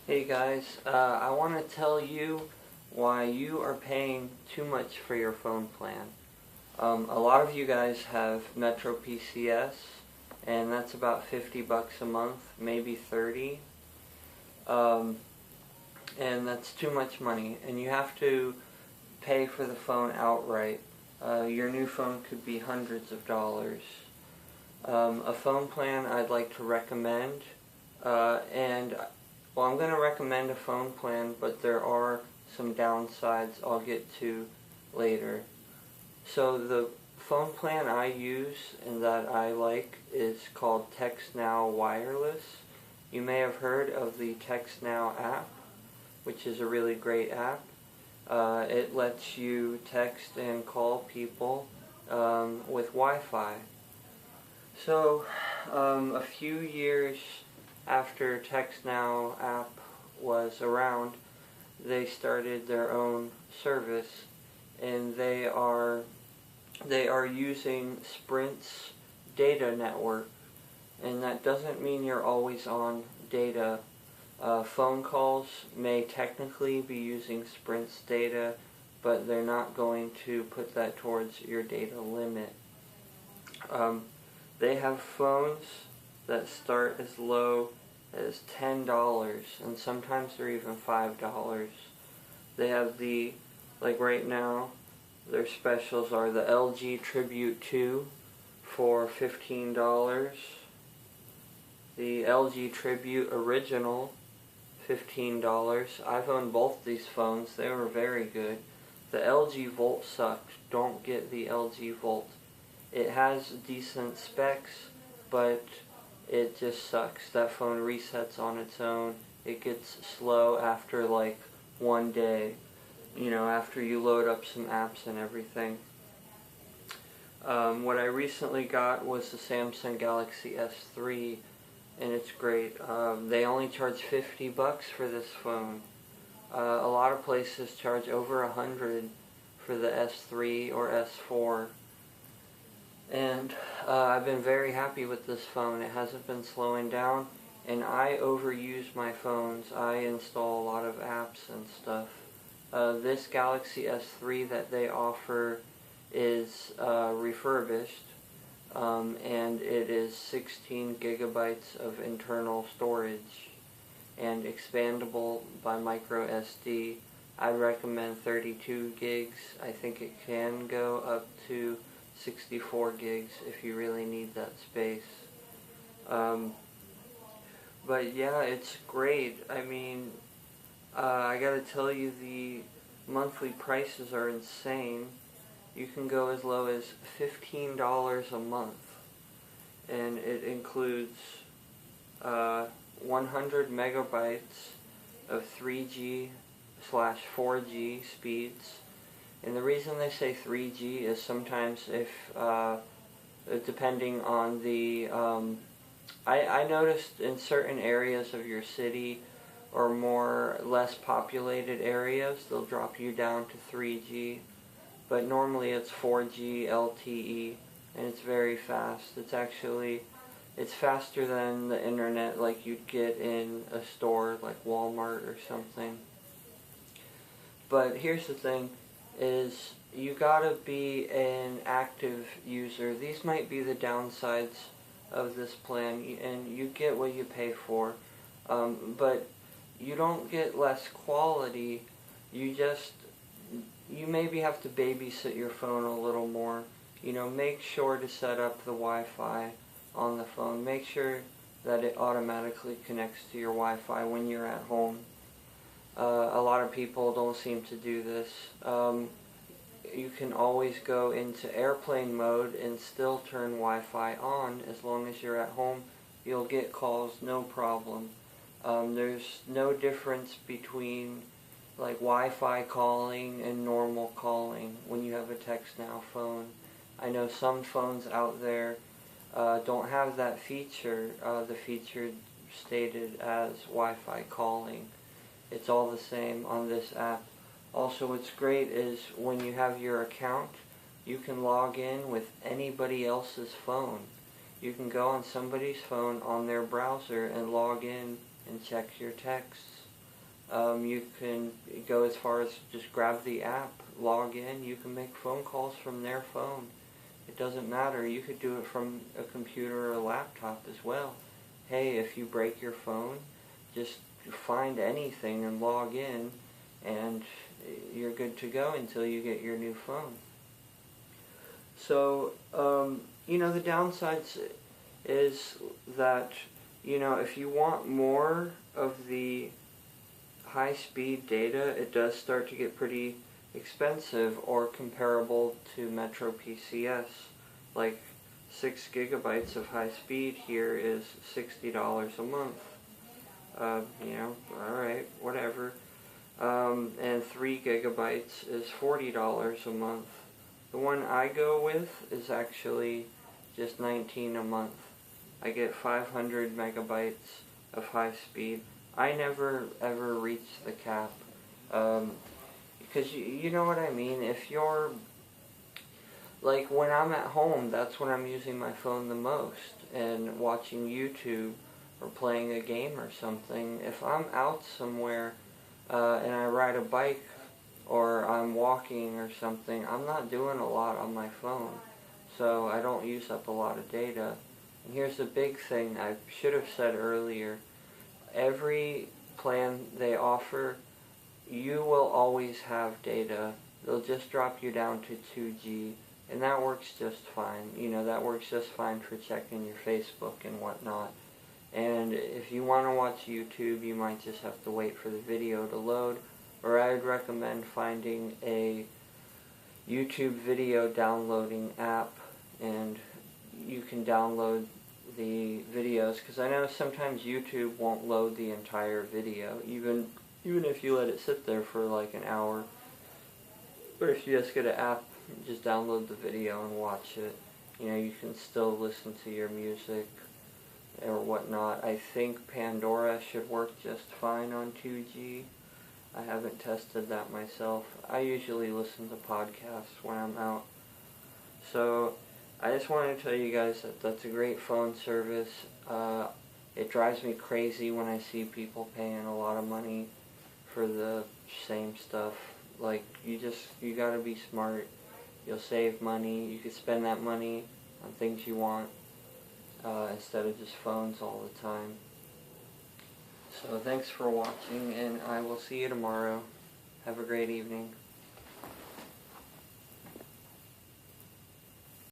Hey guys, I want to tell you why you are paying too much for your phone plan. A lot of you guys have Metro PCS, and that's about 50 bucks a month, maybe 30. Um, and that's too much money, and you have to pay for the phone outright. Your new phone could be hundreds of dollars. A phone plan I'd like to recommend, well, I'm going to recommend a phone plan, but there are some downsides I'll get to later. So the phone plan I use and that I like is called TextNow Wireless. You may have heard of the TextNow app, which is a really great app. It lets you text and call people with Wi-Fi. So a few years after TextNow app was around, they started their own service, and they are using Sprint's data network, and that doesn't mean you're always on data. Phone calls may technically be using Sprint's data, but they're not going to put that towards your data limit. They have phones that start as low as $10, and sometimes they're even $5. They have like right now, their specials are the LG Tribute 2 for $15, the LG Tribute Original, $15. I've owned both these phones. They were very good. The LG Volt sucked. Don't get the LG Volt. It has decent specs, but it just sucks. That phone resets on its own. It gets slow after like one day, after you load up some apps and everything. What I recently got was the Samsung Galaxy S3, and it's great. They only charge 50 bucks for this phone. A lot of places charge over $100 for the S3 or S4. And I've been very happy with this phone. It hasn't been slowing down, and I overuse my phones. I install a lot of apps and stuff. This Galaxy S3 that they offer is refurbished, and it is 16 gigabytes of internal storage and expandable by micro SD. I recommend 32 gigs. I think it can go up to 64 gigs if you really need that space. But yeah, it's great. I mean, I gotta tell you, the monthly prices are insane. You can go as low as $15 a month, and it includes 100 megabytes of 3G/4G speeds. And the reason they say 3G is sometimes if, depending on the, I noticed in certain areas of your city or less populated areas, they'll drop you down to 3G. But normally it's 4G LTE, and it's very fast. It's faster than the internet like you'd get in a store like Walmart or something. But here's the thing, is you gotta be an active user. These might be the downsides of this plan, and you get what you pay for, but you don't get less quality. You maybe have to babysit your phone a little more. Make sure to set up the Wi-Fi on the phone. Make sure that it automatically connects to your Wi-Fi when you're at home. A lot of people don't seem to do this. You can always go into airplane mode and still turn Wi-Fi on. As long as you're at home, you'll get calls, no problem. There's no difference between like Wi-Fi calling and normal calling when you have a TextNow phone. I know some phones out there don't have that feature, the feature stated as Wi-Fi calling. It's all the same on this app. Also, what's great is when you have your account, you can log in with anybody else's phone. You can go on somebody's phone on their browser and log in and check your texts. You can go as far as just grab the app, log in. You can make phone calls from their phone. It doesn't matter. You could do it from a computer or a laptop as well. Hey, if you break your phone, just find anything and log in, and you're good to go until you get your new phone. So, the downsides is that, if you want more of the high-speed data, it does start to get pretty expensive, or comparable to Metro PCS. Like 6 gigabytes of high speed here is $60 a month. Alright, whatever. And 3 gigabytes is $40 a month. The one I go with is actually just $19 a month. I get 500 megabytes of high speed. I never ever reach the cap. Because you know what I mean? If you're, like, when I'm at home, that's when I'm using my phone the most, and watching YouTube or playing a game or something. If I'm out somewhere and I ride a bike or I'm walking or something, I'm not doing a lot on my phone, so I don't use up a lot of data. And here's the big thing I should have said earlier. Every plan they offer, you will always have data. They'll just drop you down to 2G, and that works just fine. That works just fine for checking your Facebook and whatnot. And if you want to watch YouTube, you might just have to wait for the video to load, or I would recommend finding a YouTube video downloading app, and you can download the videos, because I know sometimes YouTube won't load the entire video, even if you let it sit there for like an hour. But if you just get an app, just download the video and watch it. You can still listen to your music or whatnot. I think Pandora should work just fine on 2G. I haven't tested that myself. I usually listen to podcasts when I'm out. So I just wanted to tell you guys that that's a great phone service. It drives me crazy when I see people paying a lot of money for the same stuff. Like, you gotta be smart. You'll save money. You could spend that money on things you want, instead of just phones all the time. So thanks for watching, and I will see you tomorrow. Have a great evening.